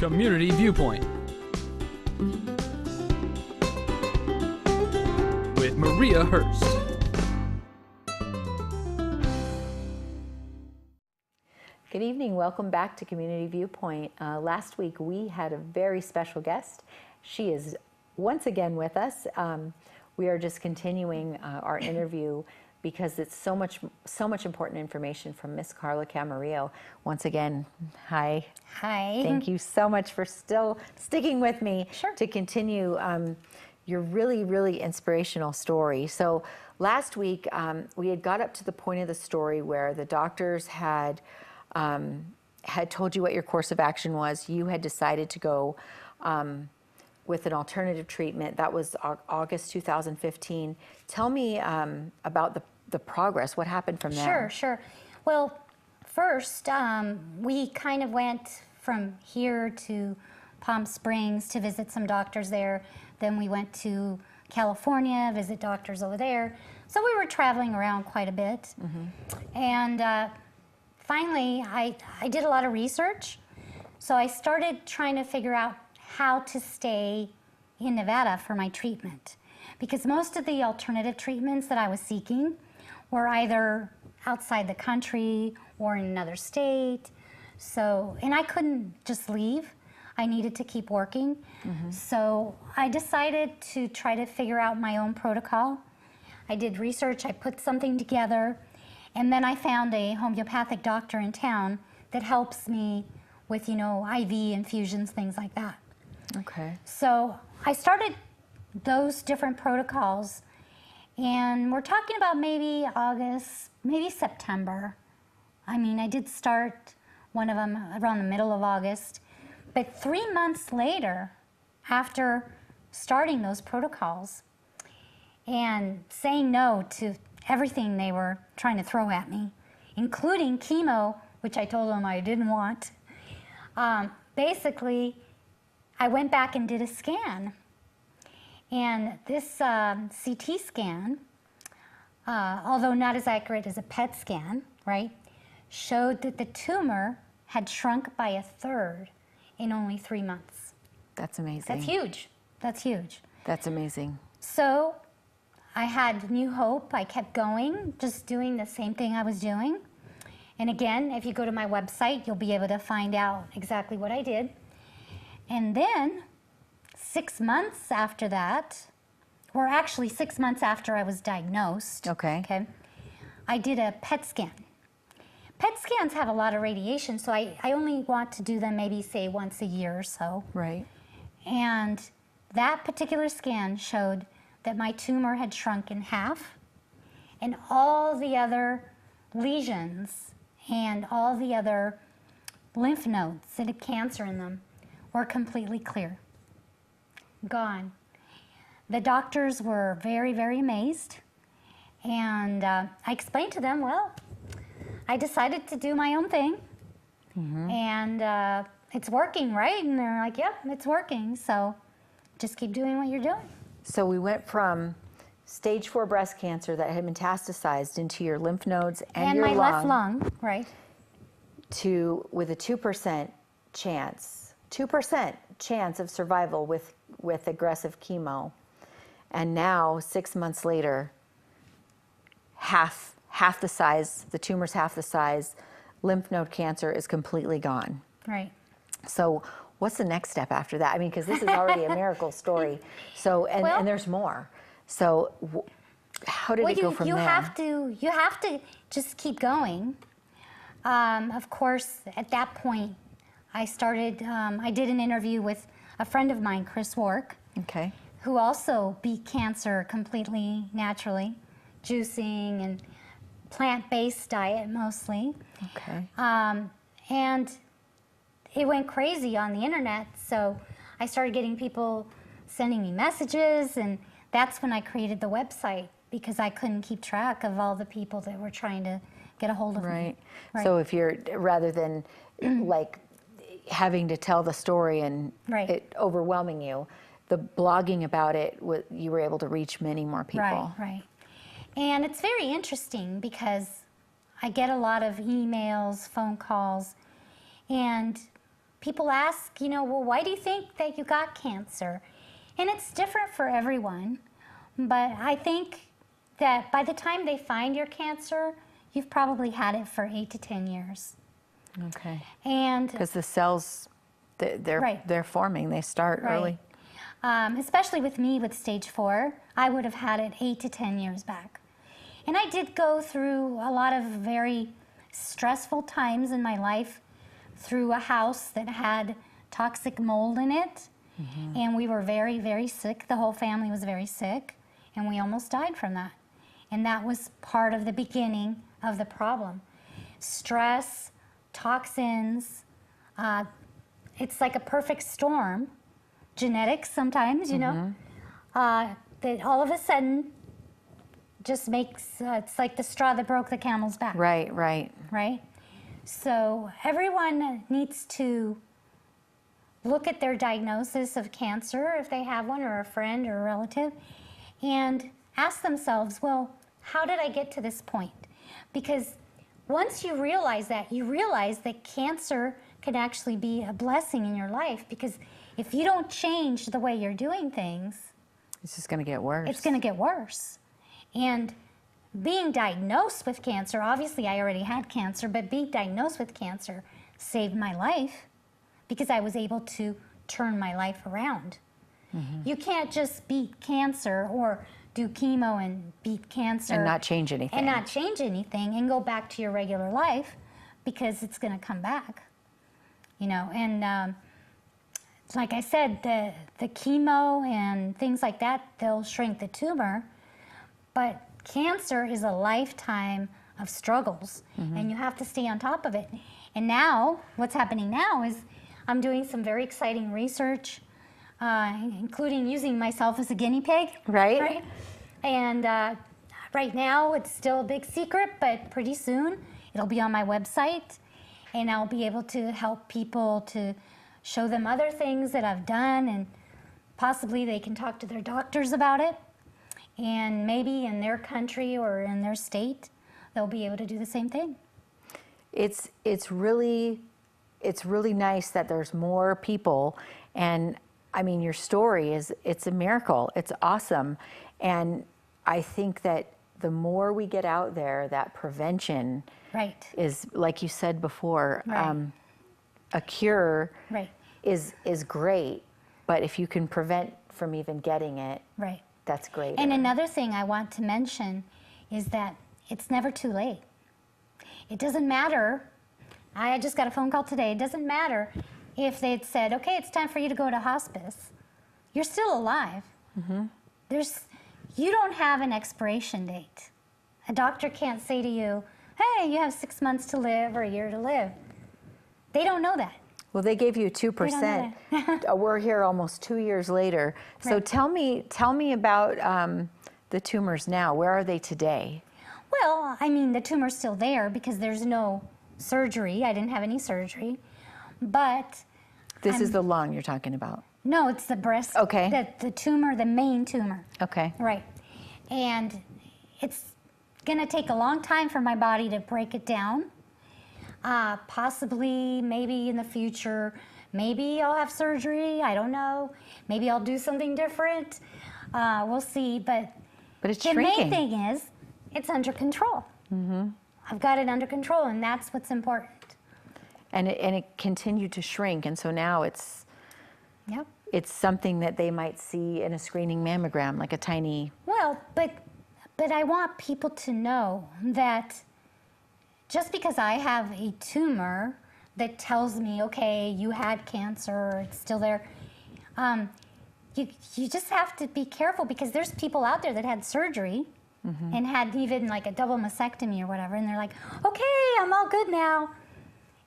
Community Viewpoint with Maria Hurst. Good evening. Welcome back to Community Viewpoint. Last week we had a very special guest. She is once again with us. We are just continuing our interview because it's so much important information from Miss Carla Camarillo. Once again, hi. Hi. Thank you so much for still sticking with me to continue your really, really inspirational story. So last week we had got up to the point of the story where the doctors had told you what your course of action was. You had decided to go with an alternative treatment. That was August 2015. Tell me about the progress. What happened from there? Sure. Well, first, we kind of went from here to Palm Springs to visit some doctors there. Then we went to California, visit doctors over there. So we were traveling around quite a bit. And finally, I did a lot of research. So I started trying to figure out how to stay in Nevada for my treatment. Because most of the alternative treatments that I was seeking were either outside the country or in another state. So, and I couldn't just leave. I needed to keep working. So I decided to try to figure out my own protocol. I did research, I put something together, and then I found a homeopathic doctor in town that helps me with, IV infusions, things like that. Okay. So I started those different protocols, and we're talking about maybe August, maybe September. I mean, I did start one of them around the middle of August, but 3 months later, after starting those protocols and saying no to everything they were trying to throw at me, including chemo, which I told them I didn't want, basically, I went back and did a scan. And this CT scan, although not as accurate as a PET scan, right, showed that the tumor had shrunk by 1/3 in only 3 months. That's amazing. That's huge. That's huge. That's amazing. So I had new hope. I kept going, just doing the same thing I was doing. And again, if you go to my website, you'll be able to find out exactly what I did. And then 6 months after that, or actually 6 months after I was diagnosed, Okay. I did a PET scan. PET scans have a lot of radiation, so I only want to do them maybe, say, once a year or so. Right. And that particular scan showed that my tumor had shrunk in half, and all the other lesions and all the other lymph nodes that had cancer in them were completely clear. Gone. The doctors were very, very amazed, and I explained to them, well, I decided to do my own thing, and it's working, right? And they're like, yep, it's working, so just keep doing what you're doing. So we went from stage 4 breast cancer that had metastasized into your lymph nodes and your my lung, left lung, right? to with a 2% chance of survival with aggressive chemo. And now 6 months later, half the size, the tumor's half the size, lymph node cancer is completely gone. Right. So what's the next step after that? I mean, because this is already a miracle story. So, and there's more. So how did it go from there? You have to just keep going. Of course, at that point, I did an interview with a friend of mine, Chris Wark, who also beat cancer completely naturally, juicing and plant-based diet mostly. And it went crazy on the internet, so I started getting people sending me messages, and that's when I created the website, because I couldn't keep track of all the people that were trying to get a hold of me. Right. So if you're, rather than like having to tell the story and it overwhelming you, the blogging about it, you were able to reach many more people. Right. And it's very interesting because I get a lot of emails, phone calls, and people ask, you know, well, why do you think that you got cancer? And it's different for everyone, but I think that by the time they find your cancer, you've probably had it for 8 to 10 years. Okay. And because the cells, they're forming, they start early. Especially with me with stage 4, I would have had it 8 to 10 years back. And I did go through a lot of very stressful times in my life through a house that had toxic mold in it. And we were very, very sick. The whole family was very sick, and we almost died from that. And that was part of the beginning of the problem. Stress, toxins, it's like a perfect storm. Genetics sometimes, you know, that all of a sudden just makes, it's like the straw that broke the camel's back. Right. Right? So everyone needs to look at their diagnosis of cancer, if they have one, or a friend or a relative, and ask themselves, well, how did I get to this point? Because once you realize that cancer can actually be a blessing in your life, because if you don't change the way you're doing things, it's just going to get worse. It's going to get worse. And being diagnosed with cancer, obviously I already had cancer, but being diagnosed with cancer saved my life because I was able to turn my life around. You can't just beat cancer or do chemo and beat cancer. And not change anything. And go back to your regular life, because it's going to come back. You know, and like I said, the chemo and things like that, they'll shrink the tumor, but cancer is a lifetime of struggles, and you have to stay on top of it. And now, what's happening now is I'm doing some very exciting research, including using myself as a guinea pig. Right. And right now, it's still a big secret, but pretty soon it'll be on my website, and I'll be able to help people to show them other things that I've done, and possibly they can talk to their doctors about it. And maybe in their country or in their state, they'll be able to do the same thing. It's really nice that there's more people, and I mean, your story it's a miracle. It's awesome. And I think that the more we get out there, that prevention is, like you said before, a cure is great, but if you can prevent from even getting it, that's great. And another thing I want to mention is that it's never too late. It doesn't matter. I just got a phone call today. It doesn't matter if they'd said, okay, it's time for you to go to hospice. You're still alive. You don't have an expiration date. A doctor can't say to you, hey, you have 6 months to live or a year to live. They don't know that. Well, they gave you 2%. We're here almost 2 years later. So tell me about the tumors now. Where are they today? Well, I mean, the tumor's still there because there's no surgery. I didn't have any surgery. But this is the lung you're talking about. No, it's the breast. Okay. The tumor, the main tumor. Okay. Right. And it's going to take a long time for my body to break it down. Possibly, maybe in the future, maybe I'll have surgery. I don't know. Maybe I'll do something different. We'll see. But it's the shrinking. main thing is it's under control. I've got it under control, and that's what's important. And it continued to shrink, and so now it's something that they might see in a screening mammogram, like a tiny. Well, but I want people to know that just because I have a tumor that tells me, okay, you had cancer, it's still there, you just have to be careful, because there's people out there that had surgery and had even like a double mastectomy or whatever, and they're like, okay, I'm all good now.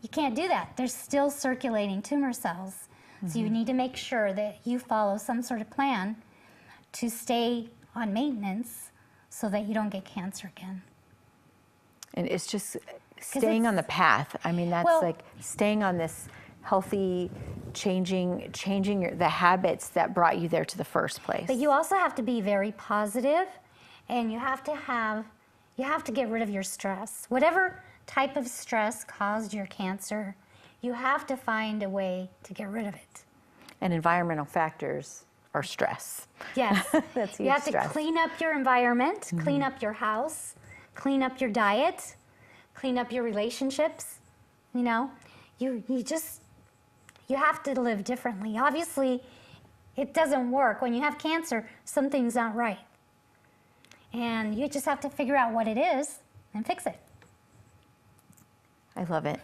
You can't do that. There's still circulating tumor cells. So you need to make sure that you follow some sort of plan to stay on maintenance so that you don't get cancer again. And it's just staying on the path. I mean, that's like staying on this healthy, changing the habits that brought you there to the first place. But you also have to be very positive, and you have to get rid of your stress. Whatever type of stress caused your cancer, you have to find a way to get rid of it. And environmental factors are stress. Yes. That's huge You have stress. to clean up your environment, clean up your house, clean up your diet, clean up your relationships. You know, you have to live differently. Obviously, it doesn't work. When you have cancer, something's not right. And you just have to figure out what it is and fix it. I love it.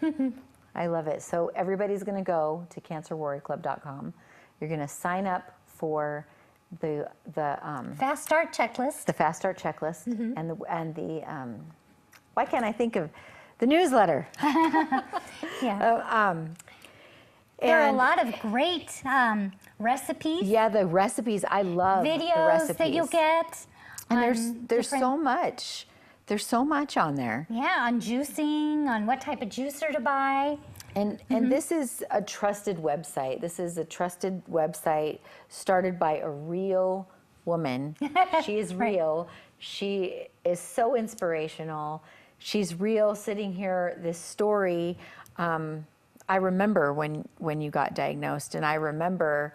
I love it. So everybody's going to go to cancerwarriorclub.com. You're going to sign up for the Fast start checklist. the fast start checklist and the why can't I think of the newsletter? Yeah. There are a lot of great recipes. Yeah, the recipes. I love the Videos recipes that you'll get. And on there's different- so much. There's so much on there. Yeah, on juicing, on what type of juicer to buy. And this is a trusted website. This is a trusted website started by a real woman. She is real. She is so inspirational. She's real. Sitting here, this story. I remember when you got diagnosed, and I remember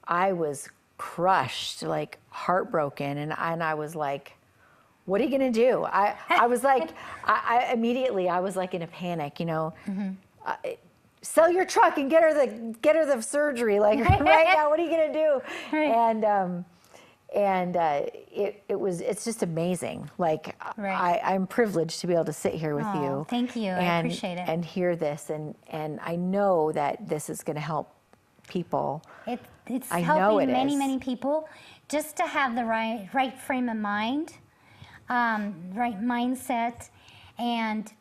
I was crushed, like heartbroken, and I was like, what are you gonna do? I was like, I immediately I was like in a panic, you know. Sell your truck and get her the surgery, like right now. What are you gonna do? Right. And it's just amazing. Like Right. I'm privileged to be able to sit here with Oh, you. thank you. I appreciate it. And hear this, and I know that this is going to help people. It's I know helping it many, is. many people just to have the right frame of mind, right mindset, and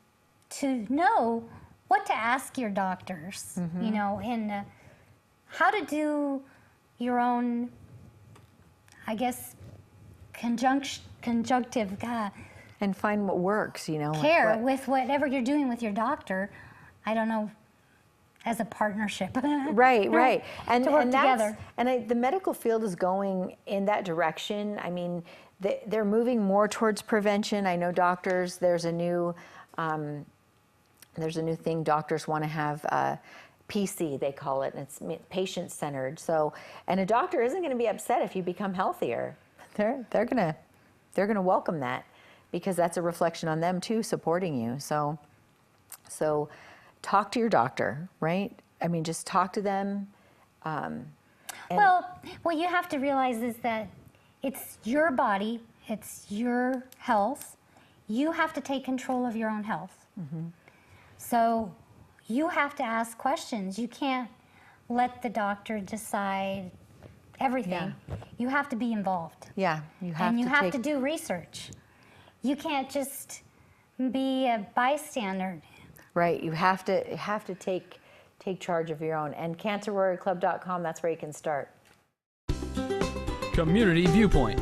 to know what to ask your doctors, you know, and how to do your own, I guess, conjunctive And find what works, you know. like care what- with whatever you're doing with your doctor. I don't know, as a partnership. Right. And to work and together. The medical field is going in that direction. I mean, they're moving more towards prevention. I know doctors. There's a new thing. Doctors want to have PC, they call it, and it's patient-centered. So, and a doctor isn't going to be upset if you become healthier. They're gonna welcome that, because that's a reflection on them too, supporting you. So talk to your doctor, right? I mean, just talk to them. Well, what you have to realize is that it's your body, it's your health. You have to take control of your own health. So you have to ask questions. You can't let the doctor decide everything. Yeah. You have to be involved. Yeah, you have And you to have take, to do research. You can't just be a bystander. right. You have to take charge of your own. And cancerwarriorclub.com, that's where you can start. Community Viewpoint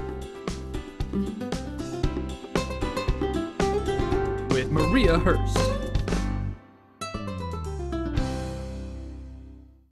with Maria Hurst.